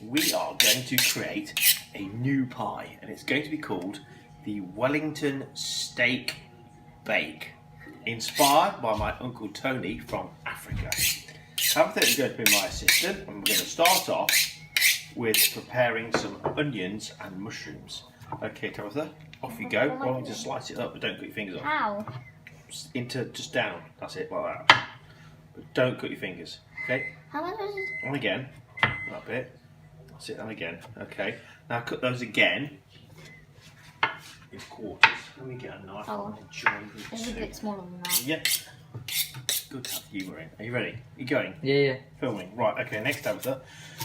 we are going to create a new pie, and it's going to be called the Wellington Steak Bake, inspired by my Uncle Tony from Africa. Tabitha is going to be my assistant, and we're going to start off with preparing some onions and mushrooms. Okay, Tabitha, off you go. Why don't you just slice it up, but don't cut your fingers off. How? Just down. That's it, like that. But don't cut your fingers. Okay. How much is it? And again, that bit. That's it. And again. Okay. Now cut those again in quarters. Let me get a knife and join the It's a bit smaller than that. Yep. Good to have humour in. Are you ready? You going? Yeah. Filming. Right. Okay. Next, Tabitha,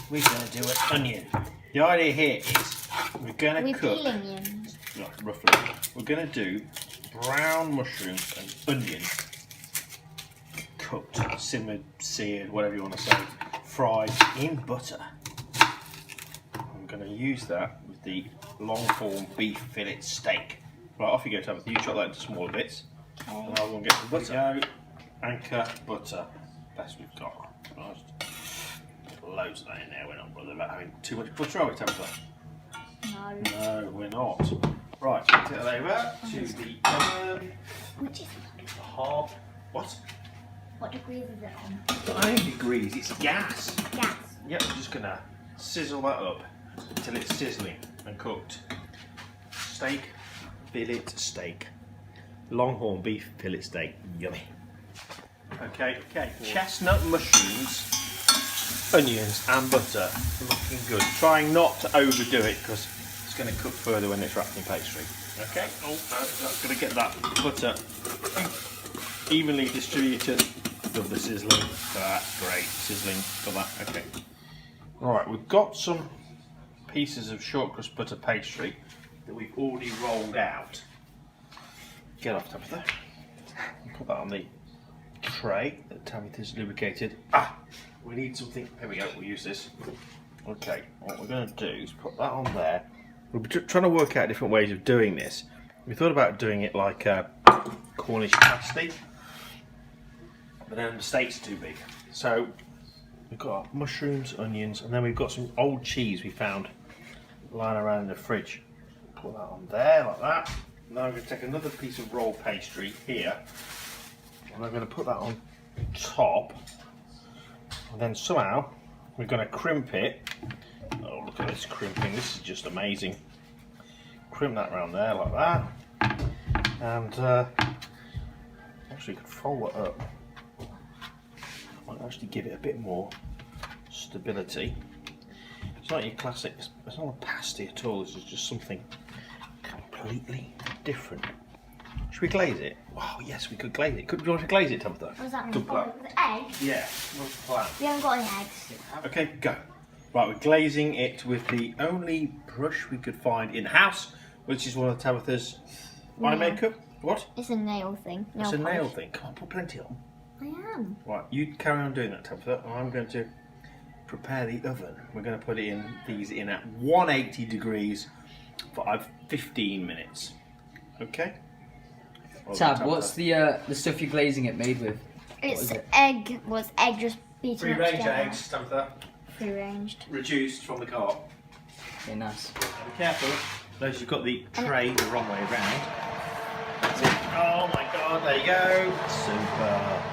we're going to do an onion. The idea here is we're going to cook. We're peeling onions. Right, roughly. We're going to do brown mushrooms and onions, cooked, simmered, seared, whatever you want to say, fried in butter. I'm going to use that with the long-form beef fillet steak. Right, off you go, Tabitha. You chop that into smaller bits, and I will get some butter. Anchor butter, best we've got. Right. Loads of that in there. We're not bothered about having too much butter, are we, Tabitha? No. No, we're not. Right, take that over to the oven. Which is Half. What? what degrees is it on? 9 degrees. It's gas. Gas. Yep, I'm just gonna sizzle that up until it's sizzling and cooked. Steak, fillet steak, longhorn beef fillet steak. Yummy. Okay. Chestnut mushrooms, onions, and butter. Looking good. Trying not to overdo it because it's going to cook further when it's wrapped in pastry. Okay. Oh, that's going to get that butter evenly distributed. Love the sizzling. That's great. Sizzling. Got that. Okay. Alright, we've got some pieces of short crust butter pastry that we've already rolled out. Get off, Tabitha. Put that on the tray that Tabitha's lubricated. We need something. Here we go. We'll use this. Okay. What we're going to do is put that on there. We're trying to work out different ways of doing this. We thought about doing it like a Cornish pasty, but then the steaks are too big. So we've got mushrooms, onions, and then we've got some old cheese we found lying around in the fridge. Put that on there like that. Now I'm going to take another piece of roll pastry here, and I'm going to put that on top, and then somehow we're going to crimp it. Oh, look at this crimping, this is just amazing. Crimp that around there like that, and actually you could fold it up. I might actually give it a bit more stability. It's not your classic, it's not a pasty at all, this is just something completely different. Should we glaze it? Oh yes, we could glaze it. Do you want to glaze it, Tabitha? What does that mean? Good plan. With eggs? Yeah, what's the plan? We haven't got any eggs. Okay, go. Right, we're glazing it with the only brush we could find in the house, which is one of Tabitha's eye makeup. What? It's a nail thing. It's a nail thing. Come on, put plenty on. I am. Right, you carry on doing that, Tabitha, and I'm going to prepare the oven. We're going to put these in at 180 degrees for 15 minutes. Okay? Tab, what's the stuff you're glazing it made with? It's egg. Was egg just beaten Free up range together? eggs, Tabitha. Free ranged. Reduced from the cart. Okay, nice. Be careful. Notice you've got the tray the wrong way around. That's it. Oh my god, there you go. Super.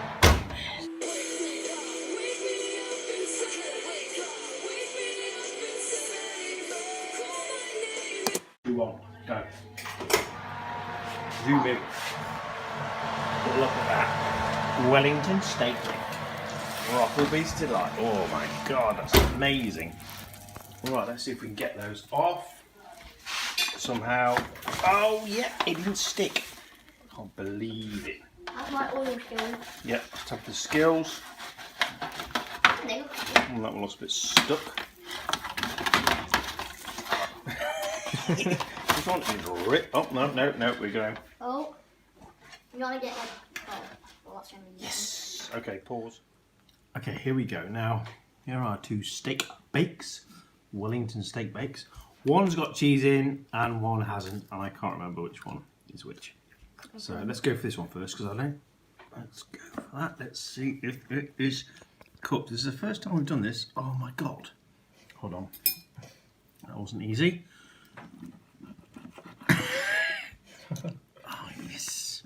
Go. Zoom in. Look at that. Wellington steak bake. Brockleby's delight. Oh my god, that's amazing. Right, let's see if we can get those off somehow. Oh yeah, it didn't stick. I can't believe it. That's my oil skills. Yep, let's have the skills. No. Oh, that one looks a bit stuck. This one is ripped. Oh, no, we're going. Oh. You want to get like. Oh, well, that's going to be. Yes. Okay, pause. Okay, here we go. Now, here are 2 steak bakes. Wellington steak bakes. One's got cheese in and one hasn't, and I can't remember which one is which. Okay. So let's go for this one first because I know. Let's go for that. Let's see if it is cooked. This is the first time we've done this. Oh my god. Hold on. That wasn't easy. Oh, yes.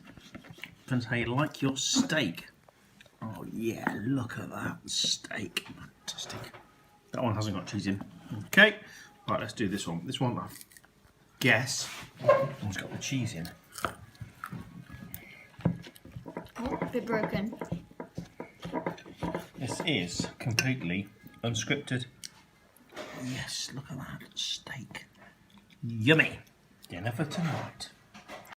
Depends how you like your steak. Oh, yeah, look at that steak. Fantastic. That one hasn't got cheese in. Okay. Right, let's do this one. This one, I guess, one's got the cheese in. Oh, a bit broken. This is completely unscripted. Yes, look at that steak. Yummy. Dinner for tonight.